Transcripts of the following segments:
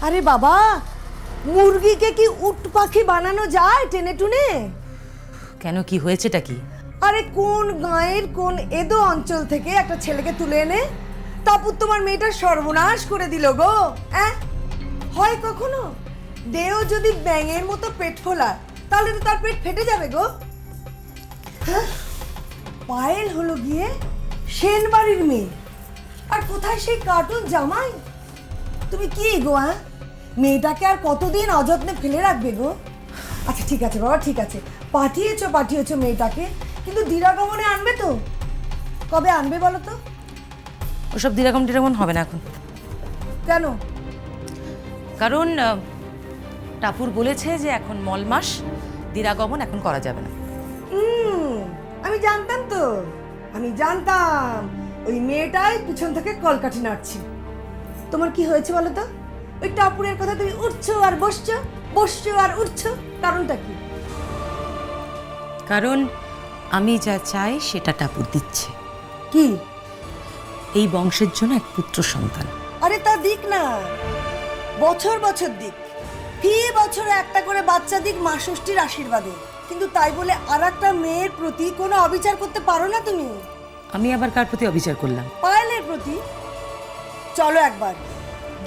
আরে বাবা, মুরগিকে কি উট পাখি বানানো যায় টেনে টুনে? কেন, কি হয়েছেটা কি? আরে কোন গাঁয়ের কোন এদো অঞ্চল থেকে একটা ছেলেকে তুলে এনে তারপর তোমার মেয়েটার সর্বনাশ করে দিল গো। হয় কখনো? দেহ যদি ব্যাঙের মতো পেট ফোলায় তাহলে তো তার পেট ফেটে যাবে গো। পায়েল হলো গিয়ে সেন বাড়ির মেয়ে, আর কোথায় সেই কার্টুন জামাই? তুমি কি গো মেয়েটাকে আর কতদিন অযত্নে ফেলে রাখবে গো? আচ্ছা ঠিক আছে বাবা, ঠিক আছে, পাঠিয়েছো মেয়েটাকে, কিন্তু দিরাগমনে আনবে তো? কবে আনবে বলো তো? ওসব দিরাগমন হবে না এখন। কেন? কারণ টাপুর বলেছে যে এখন মল মাস, দিরাগমন এখন করা যাবে না। আমি জানতাম তো, আমি জানতাম ওই মেয়েটাই পিছন থেকে কলকাঠি নাড়ছে। তোমার কি হয়েছে বলো তো? ওই টাপুরের কথা তুমি উঠছো আর বসছো আর উঠছো, কারণটা কি? কারণ আমি যা চাই সেটা টাপুর দিচ্ছে। কি? এই বংশের জন্য এক পুত্র সন্তান। আরে তা দিক না, বছর বছর দিক, ফি বছরে একটা করে বাচ্চা দিক মা ষষ্ঠীর আশীর্বাদে, কিন্তু তাই বলে আর একটা মেয়ের প্রতি কোনো অবিচার করতে পারো না তুমি। আমি আবার কার প্রতি অবিচার করলাম? পায়েলের প্রতি। চলো একবার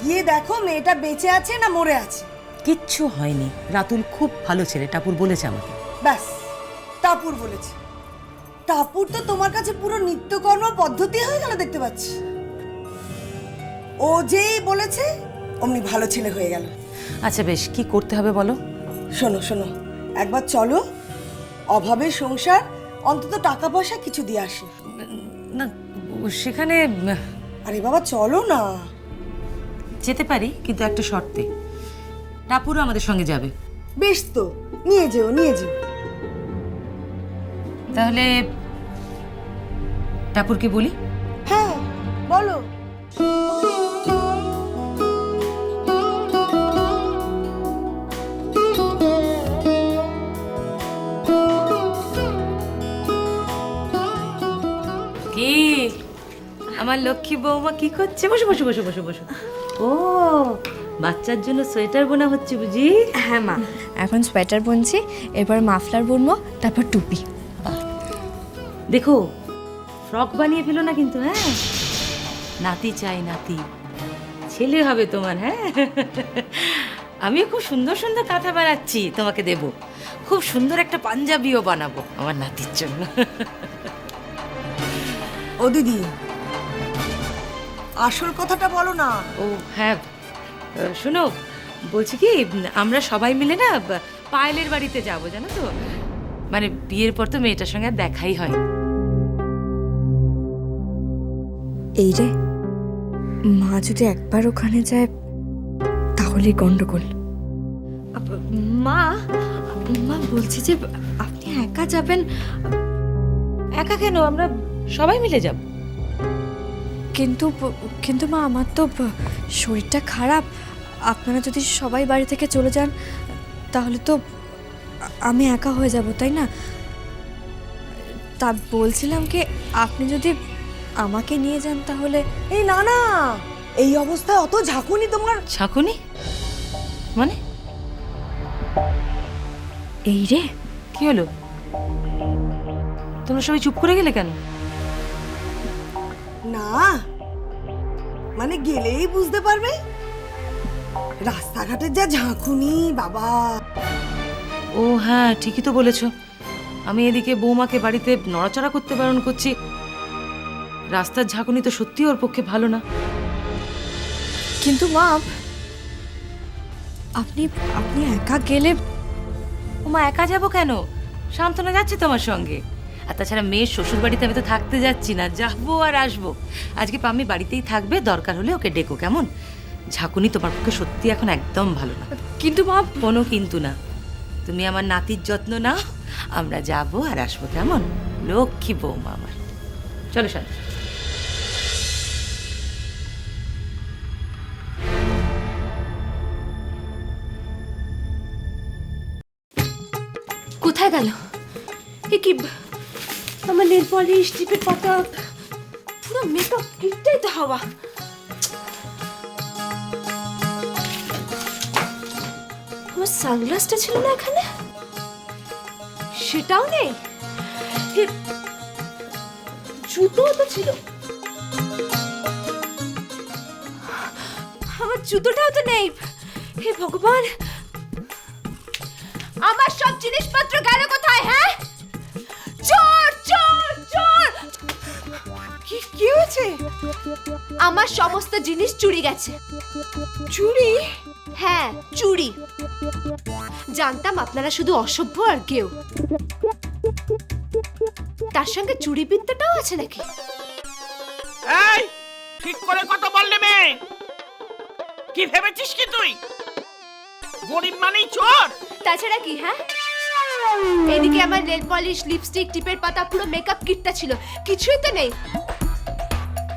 গিয়ে দেখো মেয়েটা বেঁচে আছে না মরে আছে। কিচ্ছু হয়নি, রাতুল খুব ভালো ছেলে, টাপুর বলেছে আমাকে। ব্যাস, টাপুর বলেছে? টাপুর তো তোমার কাছে পুরো নিত্যকর্ম পদ্ধতি হয়ে গেল দেখতে পাচ্ছি। ও যেই বলেছে অমনি ভালো ছেলে হয়ে গেল। আচ্ছা বেশ, কি করতে হবে বলো? শোনো, একবার চলো, অভাবের সংসার, অন্তত টাকা পয়সা কিছু দিয়ে আসি। না, সেখানে আরে বাবা চলো না। যেতে পারি, কিন্তু একটা শর্তে, টাপুরও আমাদের সঙ্গে যাবে। বেশ তো, নিয়ে যেও। তাহলে টাপুরকে বলি? হ্যাঁ বলো। কি আমার লক্ষ্মী বৌমা কি করছে? বসো বসো বসো বসো বসো। ও, বাচ্চার জন্য সোয়েটার বোনা হচ্ছে বুঝি? হ্যাঁ মা, এখন সোয়েটার বুনছি, এরপর মাফলার বুনবো, তারপর টুপি। দেখো, ফ্রক বানিয়ে ফেলো না কিন্তু। হ্যাঁ, নাতি চাই, নাতি, ছেলে হবে তোমার। হ্যাঁ, আমিও খুব সুন্দর সুন্দর কাঁথা বানাচ্ছি, তোমাকে দেব। খুব সুন্দর একটা পাঞ্জাবিও বানাবো আমার নাতির জন্য। ও দিদি, আসল কথাটা বলো না। ও হ্যাঁ, শোনো, বলছি কি, আমরা সবাই মিলে না পায়েলের বাড়িতে যাব, জানো তো? মানে বিয়ের পর তো মেয়েটার সঙ্গে আর দেখাই হয়। এই রে, মা যদি একবার ওখানে যায় তাহলে গন্ডগোল। মা মা বলছি যে আপনি একা যাবেন? একা কেন, আমরা সবাই মিলে যাব। কিন্তু কিন্তু মা, আমার তো শরীরটা খারাপ, আপনারা যদি সবাই বাড়ি থেকে চলে যান তাহলে তো আমি একা হয়ে যাব, তাই না? তা বলছিলাম কি, আপনি যদি আমাকে নিয়ে যান তাহলে। এই না, এই অবস্থায় অত ঝাঁকুনি তোমার। ঝাঁকুনি মানে? এই রে, কি হলো? তোমরা সবাই চুপ করে গেলে কেন? না মানে গেলেই বুঝতে পারবে, রাস্তাঘাটের যা ঝাঁকুনি বাবা। ও হ্যাঁ, ঠিকই তো বলেছো। আমি এদিকে বৌমাকে বাড়িতে নড়াচড়া করতে বারণ করছি, রাস্তার ঝাঁকুনি তো সত্যি ওর পক্ষে ভালো না। কিন্তু মা, আপনি আপনি একা গেলে। ওমা, একা যাবো কেন? শান্তনা যাচ্ছে তোমার সঙ্গে। আর তাছাড়া মেয়ের শ্বশুর বাড়িতে আমি তো থাকতে যাচ্ছি না, যাবো আর আসবো। আজকে পাম্মি বাড়িতেই থাকবে, দরকার হলে ওকে ডেকো, কেমন? ঝাঁকুনি তোমার পক্ষে সত্যি এখন একদম ভালো না। কিন্তু মা, কোনো কিন্তু না, তুমি আমার নাতির যত্ন নাও, আমরা যাবো আর আসবো, কেমন? লক্ষ্মী বৌমা আমার। চলো শান্ত। কোথায় গেল? এ কি, আমার নেল পলিশ, টিপের পাতা, পুরো মেকআপ কিটটাই তো হাওয়া। সানগ্লাসটা ছিল না এখানে? সেটাও নেই। জুতোও তো ছিল। আমার জুতোটাও তো নেই। হে ভগবান, আমার সব জিনিসপত্র গেল কোথায়? হ্যাঁ, চোর চোর চোর! কি হয়েছে? আমার সমস্ত জিনিস চুরি গেছে। চুরি? হ্যাঁ, চুরি। জানতাম আপনারা শুধু অসভ্য আর কেউ, তার সঙ্গে চুরি বিদ্যাটাও আছে নাকি? এই ঠিক করে কথা বললে মেয়ে, কি ভেবেছিস কি তুই গরিব মানেই চোর? তাছাড়া কি? হ্যাঁ, এদিকে আমার নেল পলিশ, লিপস্টিক, টিপের পাতা, পুরো মেকআপ কিটটা ছিল, কিছুই তো নেই।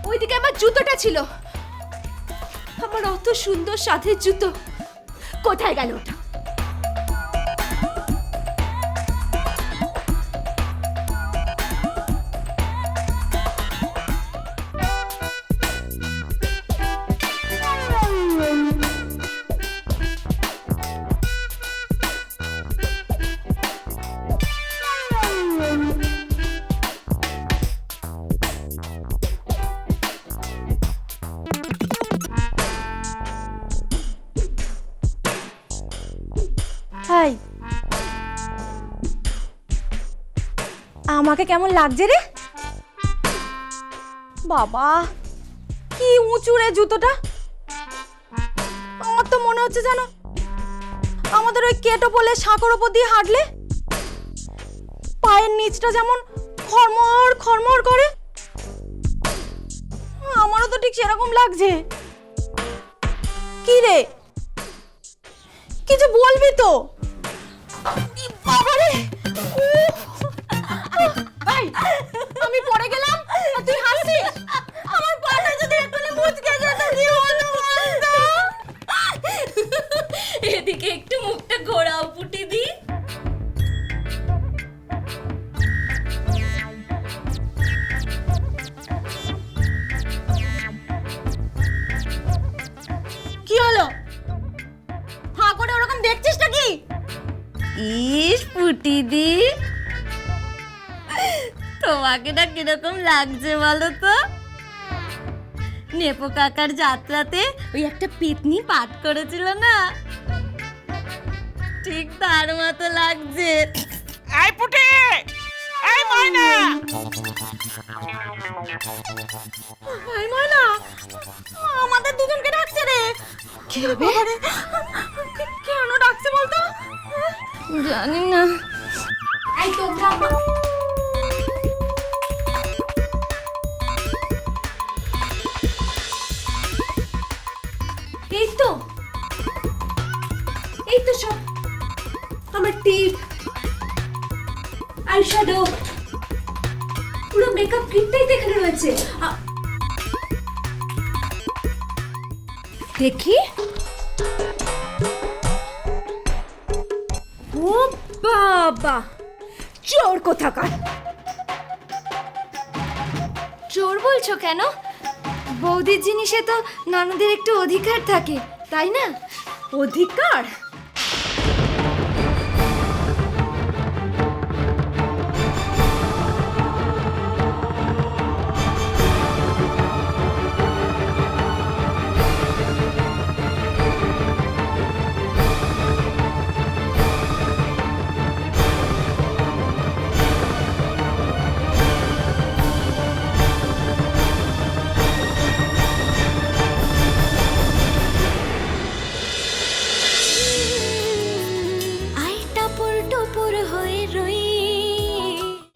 ওইদিকে আমার জুতোটা ছিল, আমার অত সুন্দর সাথের জুতো কোথায় গেল ওটা? হাই, আমাকে কেমন লাগছে রে বাবা? কি উঁচু রে জুতোটা! আমার তো মনে হচ্ছে যেন আমাদের ওই কেটো বলে সাঁকোর ওপর দিয়ে হাঁটলে পায়ের নিচটা যেমন খরমর খরমর করে, আমারও তো ঠিক সেরকম লাগছে। কি রে, কিছু বলবি তো? বাবারে, ভাই আমি পড়ে গেলাম আর তুই হাসছিস? আমার পাটা যদি একটু মুচকে যেত কি হলো বলতো? এদিকে একটু মুখটা ঘোরাও পুটি দি। কি হলো? হাঁ করে ওরকম দেখছিস নাকি? ইস পুটি দি, তোমাকে না কিরকম লাগছে বলো তো? নেপো কাকার যাত্রাতে ওই একটা পেতনি পাঠ করেছিল না, ঠিক তার মতো লাগছে। এই পুটি, এই ময়না, ভাই ময়না, আমাদের দুজনকে ডাকছে রে। কি হবে? কেন ডাকছে বলতো? জানি না। এই তোমরা এই তো সব আমার টিপ, আইশ্যাডো, পুরো মেকআপ কিটটাই তো এখানে রয়েছে। দেখি, ও বাবা, চোর কোথাকার! চোর বলছো কেন? বৌদির জিনিসে তো ননদের একটু অধিকার থাকে, তাই না? অধিকার?